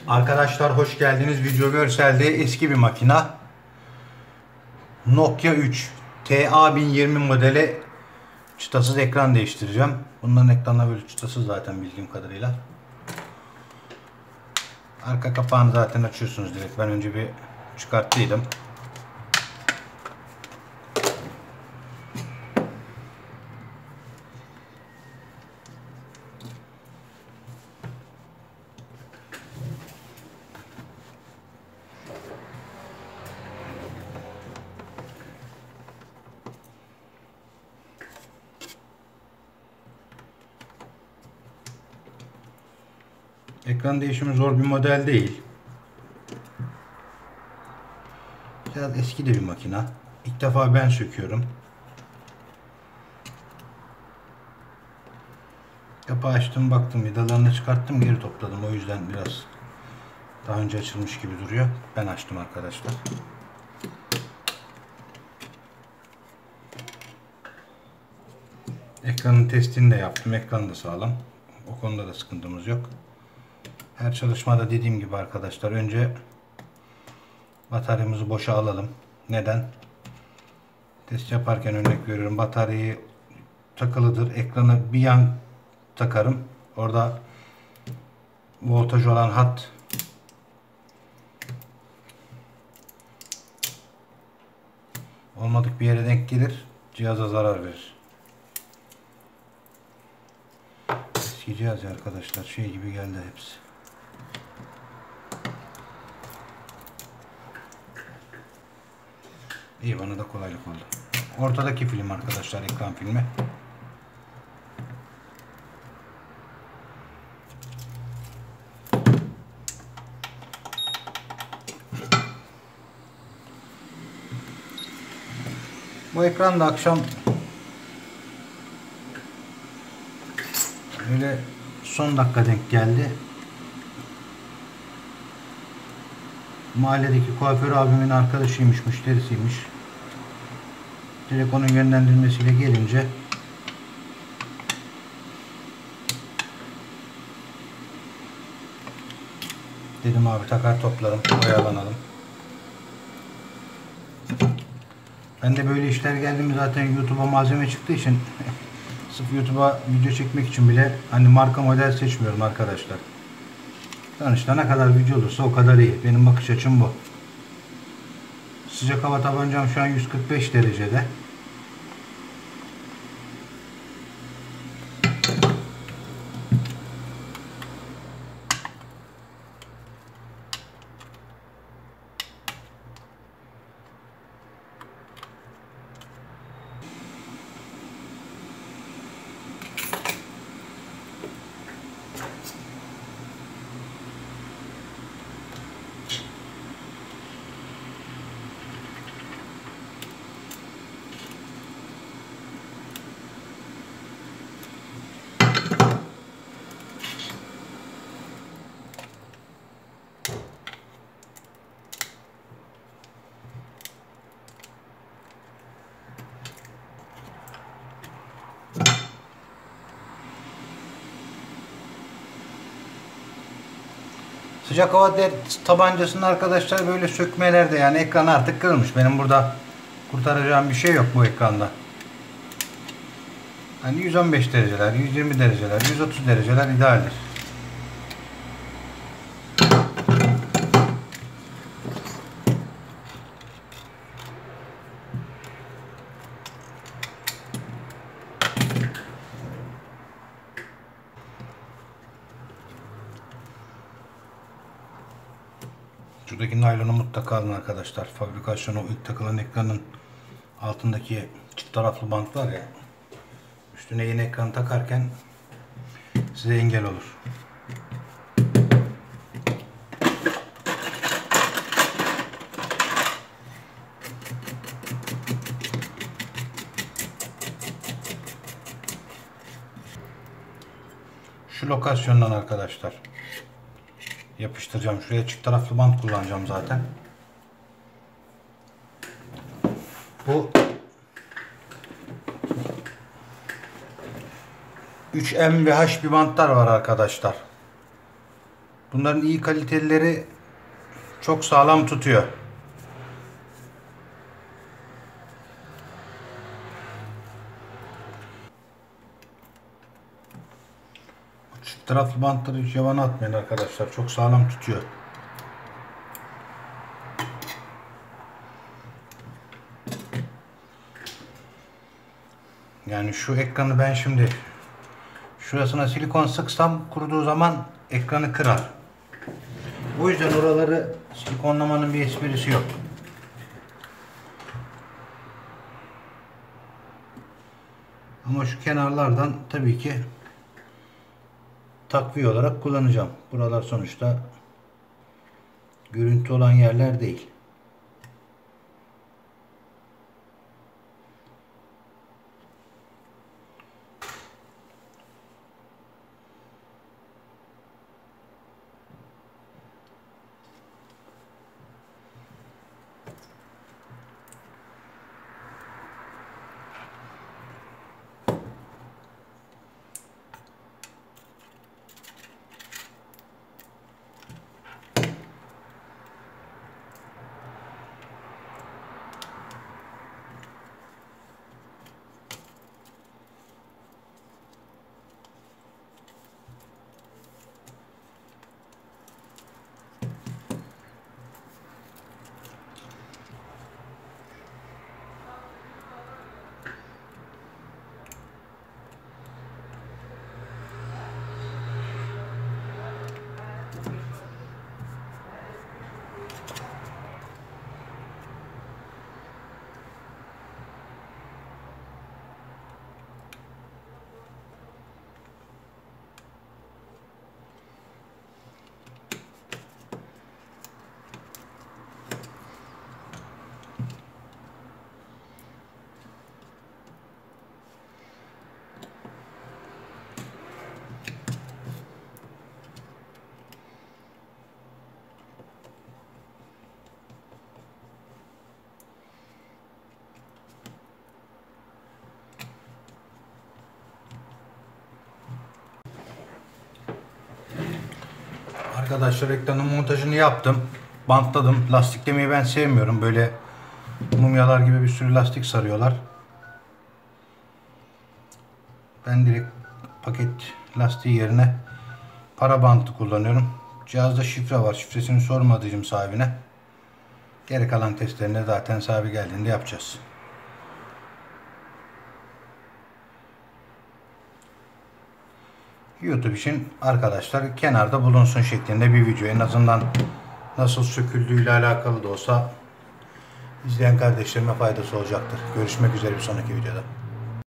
Arkadaşlar hoş geldiniz. Video görselde eski bir makina. Nokia 3 TA1020 modeli çıtasız ekran değiştireceğim. Bunların ekranları böyle çıtasız zaten bildiğim kadarıyla. Arka kapağını zaten açıyorsunuz direkt. Ben önce bir çıkarttıydım. Ekran değişimi zor bir model değil. Biraz eski de bir makina. İlk defa ben söküyorum. Kapağı açtım, baktım, vidalarını çıkarttım, geri topladım. O yüzden biraz daha önce açılmış gibi duruyor. Ben açtım arkadaşlar. Ekranın testini de yaptım. Ekran da sağlam. O konuda da sıkıntımız yok. Her çalışmada dediğim gibi arkadaşlar, önce bataryamızı boşa alalım. Neden? Test yaparken örnek veriyorum. Bataryayı takılıdır. Ekranı bir yan takarım. Orada voltaj olan hat olmadık bir yere denk gelir. Cihaza zarar verir. Eski cihaz ya arkadaşlar. Şey gibi geldi hepsi. İyi, bana da kolaylık oldu. Ortadaki film arkadaşlar, ekran filmi. Bu ekran da akşam öyle son dakika denk geldi. Mahalledeki kuaför abimin arkadaşıymış, müşterisiymiş. Direkt onun yönlendirmesiyle gelince dedim abi takar toplarım, oyalanalım. Ben de böyle işler geldi mi zaten YouTube'a malzeme çıktığı için sırf YouTube'a video çekmek için bile hani marka model seçmiyorum arkadaşlar. Sonuçta ne kadar video olursa o kadar iyi. Benim bakış açım bu. Sıcak hava tabancam şu an 145 derecede. Sıcak hava tabancasının arkadaşlar böyle sökmelerde, yani ekran artık kırılmış. Benim burada kurtaracağım bir şey yok bu ekranda. Hani 115 dereceler, 120 dereceler, 130 dereceler idealdir. Şuradaki naylonu mutlaka alın arkadaşlar. Fabrikasyonu ilk takılan ekranın altındaki çift taraflı bant var ya, üstüne yeni ekran takarken size engel olur. Şu lokasyondan arkadaşlar yapıştıracağım. Şuraya çift taraflı bant kullanacağım zaten. Bu 3M ve H bir bantlar var arkadaşlar. Bunların iyi kalitelileri çok sağlam tutuyor. Çift taraflı bantları hiç yabana atmayın arkadaşlar. Çok sağlam tutuyor. Yani şu ekranı ben şimdi şurasına silikon sıksam kuruduğu zaman ekranı kırar. O yüzden oraları silikonlamanın bir esprisi yok. Ama şu kenarlardan tabii ki takviye olarak kullanacağım. Buralar sonuçta görüntü olan yerler değil. Arkadaşlar ekranın montajını yaptım. Bantladım. Lastiklemeyi ben sevmiyorum. Böyle mumyalar gibi bir sürü lastik sarıyorlar. Ben direkt paket lastiği yerine para bantı kullanıyorum. Cihazda şifre var. Şifresini sormadığım sahibine. Geri kalan testlerini zaten sahibi geldiğinde yapacağız. YouTube için arkadaşlar kenarda bulunsun şeklinde bir video. En azından nasıl söküldüğüyle alakalı da olsa izleyen kardeşlerime faydası olacaktır. Görüşmek üzere bir sonraki videoda.